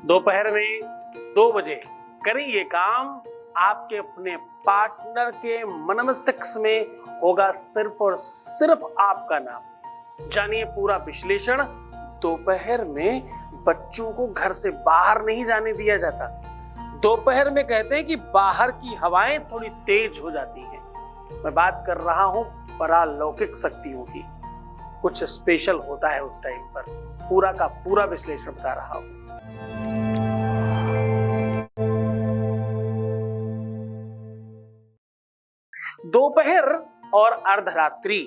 दोपहर में 2 बजे करें ये काम, आपके अपने पार्टनर के मन मस्तिष्क में होगा सिर्फ और सिर्फ आपका नाम। जानिए पूरा विश्लेषण। दोपहर में बच्चों को घर से बाहर नहीं जाने दिया जाता। दोपहर में कहते हैं कि बाहर की हवाएं थोड़ी तेज हो जाती हैं। मैं बात कर रहा हूं परालौकिक शक्तियों की। कुछ स्पेशल होता है उस टाइम पर। पूरा का पूरा विश्लेषण बता रहा हूं। दोपहर और अर्धरात्रि,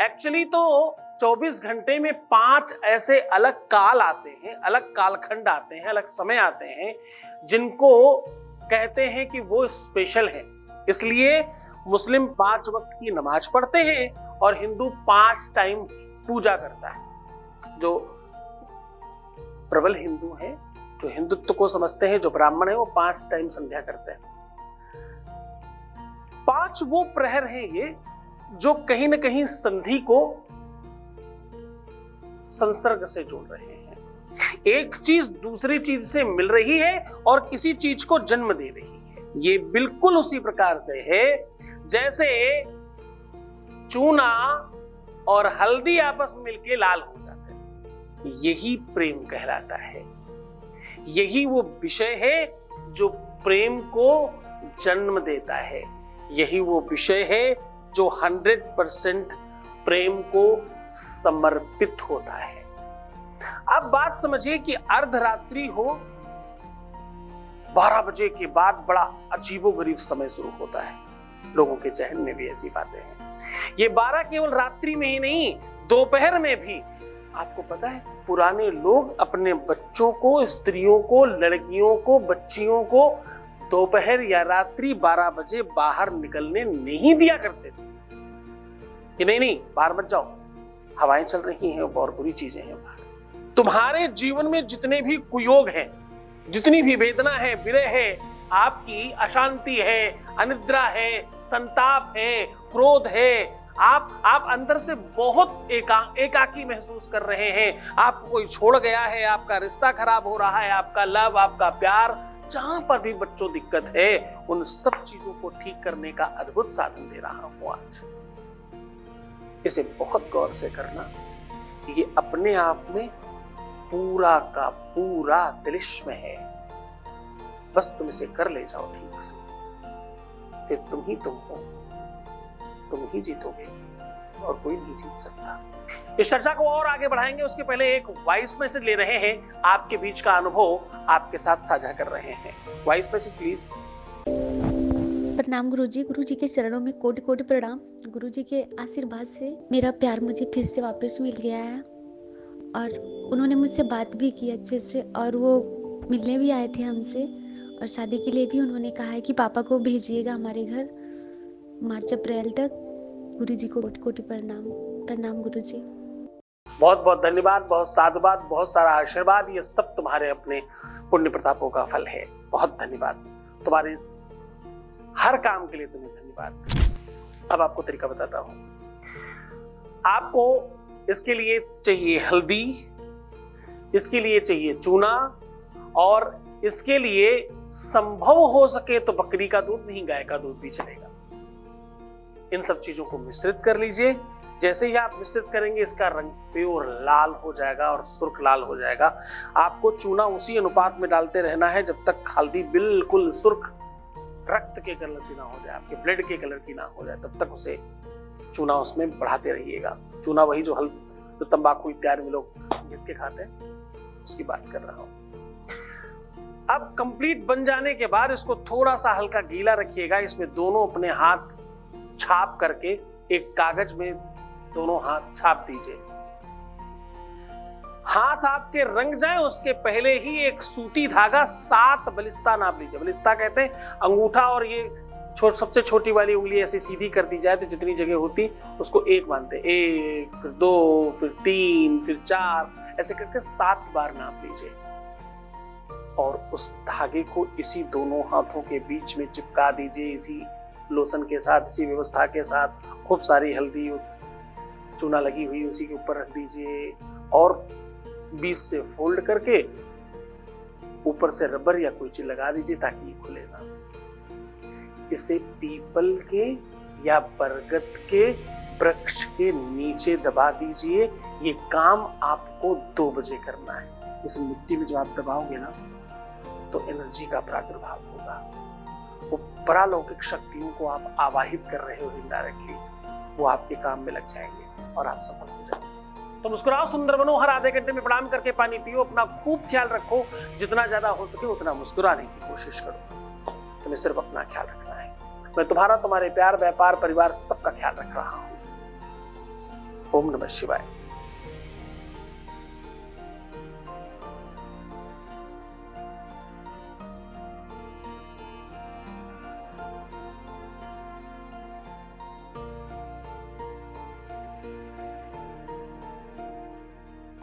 एक्चुअली तो 24 घंटे में 5 ऐसे अलग काल आते हैं, अलग कालखंड आते हैं, अलग समय आते हैं, जिनको कहते हैं कि वो स्पेशल है। इसलिए मुस्लिम 5 वक्त की नमाज पढ़ते हैं और हिंदू 5 टाइम पूजा करता है। जो प्रबल हिंदू हैं, जो हिंदुत्व को समझते हैं, जो ब्राह्मण है, वो 5 टाइम संध्या करते हैं। 5 वो प्रहर हैं ये जो कहीं ना कहीं संधि को संसर्ग से जोड़ रहे हैं। एक चीज दूसरी चीज से मिल रही है और किसी चीज को जन्म दे रही है। ये बिल्कुल उसी प्रकार से है जैसे चूना और हल्दी आपस में मिलके लाल हो जाते हैं। यही प्रेम कहलाता है। यही वो विषय है जो प्रेम को जन्म देता है। यही वो विषय है जो 100% प्रेम को समर्पित होता है। अब बात समझिए कि अर्धरात्रि हो, 12 बजे के बाद बड़ा अजीबोगरीब समय शुरू होता है। लोगों के जहन में भी ऐसी बातें हैं। ये 12 केवल रात्रि में ही नहीं, दोपहर में भी। आपको पता है पुराने लोग अपने बच्चों को, स्त्रियों को, लड़कियों को, बच्चियों को दोपहर या रात्रि 12 बजे बाहर निकलने नहीं दिया करते थे कि नहीं बाहर मत जाओ, हवाएं चल रही हैं और बुरी चीजें हैं बाहर। तुम्हारे जीवन में जितने भी कुयोग हैं, जितनी भी वेदना है, विरह है, आपकी अशांति है, अनिद्रा है, संताप है, क्रोध है, आप अंदर से बहुत एकाकी महसूस कर रहे हैं। आपको कोई छोड़ गया है, आपका रिश्ता खराब हो रहा है, आपका लव, आपका प्यार, जहां पर भी बच्चों दिक्कत है, उन सब चीजों को ठीक करने का अद्भुत साधन दे रहा हूं आज। इसे बहुत गौर से करना। ये अपने आप में पूरा का पूरा तिलिस्म है। बस तुम इसे कर ले जाओ ठीक से, फिर तुम ही तुम हो, तुम ही जीतोगे और कोई नहीं जीत सकता। इस चर्चा को और आगे बढ़ाएंगे, उसके पहले एक वॉइस मैसेज ले रहे हैं। आपके बीच का अनुभव आपके साथ साझा कर रहे हैं। Voice message please. प्रणाम गुरुजी। गुरुजी के चरणों में कोटि कोटि प्रणाम। गुरुजी के आशीर्वाद से मेरा प्यार मुझे फिर से वापस मिल गया है और उन्होंने मुझसे बात भी की अच्छे से, और वो मिलने भी आए थे हमसे, और शादी के लिए भी उन्होंने कहा है कि पापा को भेजिएगा हमारे घर मार्च अप्रैल तक। गुरुजी को कोटि कोटि प्रणाम। प्रणाम गुरुजी। बहुत बहुत धन्यवाद, बहुत साधुवाद, बहुत सारा आशीर्वाद। ये सब तुम्हारे अपने पुण्य प्रतापों का फल है। बहुत धन्यवाद तुम्हारे हर काम के लिए, तुम्हें धन्यवाद। अब आपको तरीका बताता हूं। आपको इसके लिए चाहिए हल्दी, इसके लिए चाहिए चूना, और इसके लिए संभव हो सके तो बकरी का दूध, नहीं गाय का दूध भी चलेगा। इन सब चीजों को मिश्रित कर लीजिए। जैसे ही आप मिश्रित करेंगे इसका रंग प्योर लाल हो जाएगा और सुर्ख लाल हो जाएगा। आपको चूना उसी अनुपात में डालते रहना है जब तक हल्दी बिल्कुल सुर्ख रक्त के कलर की ना हो जाए, आपके ब्लड के कलर की ना हो जाए, तब तक उसे चूना उसमें बढ़ाते रहिएगा। चूना वही जो तंबाकू इत्यादि में लोग घिस के खाते हैं, उसकी बात कर रहा हूं। अब कंप्लीट बन जाने के बाद इसको थोड़ा सा हल्का गीला रखिएगा। इसमें दोनों अपने हाथ छाप करके एक कागज में दोनों हाथ छाप दीजिए। हाथ आपके रंग जाए उसके पहले ही एक सूती धागा 7 बलिस्ता नाप लीजिए। बलिस्ता कहते हैं अंगूठा, और ये सबसे छोटी वाली उंगली ऐसे सीधी कर दी जाए तो जितनी जगह होती उसको 1 मानते, 1 फिर 2 फिर 3 फिर 4, ऐसे करके 7 बार नाप लीजिए। और उस धागे को इसी दोनों हाथों के बीच में चिपका दीजिए। इसी लोशन के साथ, इसी व्यवस्था के साथ खूब सारी हल्दी चूना लगी हुई उसी के ऊपर रख दीजिए और 20 से फोल्ड करके ऊपर से रबर या कोई चीज लगा दीजिए ताकि ये खुले ना। इसे पीपल के या बरगद के वृक्ष के नीचे दबा दीजिए। ये काम आपको 2 बजे करना है। इस मिट्टी में जब आप दबाओगे ना तो एनर्जी का प्रादुर्भाव होगा। वो परालौकिक शक्तियों को आप आवाहित कर रहे हो इनडायरेक्टली, वो आपके काम में लग जाएंगे और आप सफल हो जाएंगे। तो मुस्कुराओ, सुंदर बनो, हर आधे घंटे में प्रणाम करके पानी पियो, अपना खूब ख्याल रखो, जितना ज्यादा हो सके उतना मुस्कुराने की कोशिश करो। तुम्हें सिर्फ अपना ख्याल रखना है। मैं तुम्हारा, तुम्हारे प्यार, व्यापार, परिवार सबका ख्याल रख रहा हूं। ओम नमः शिवाय।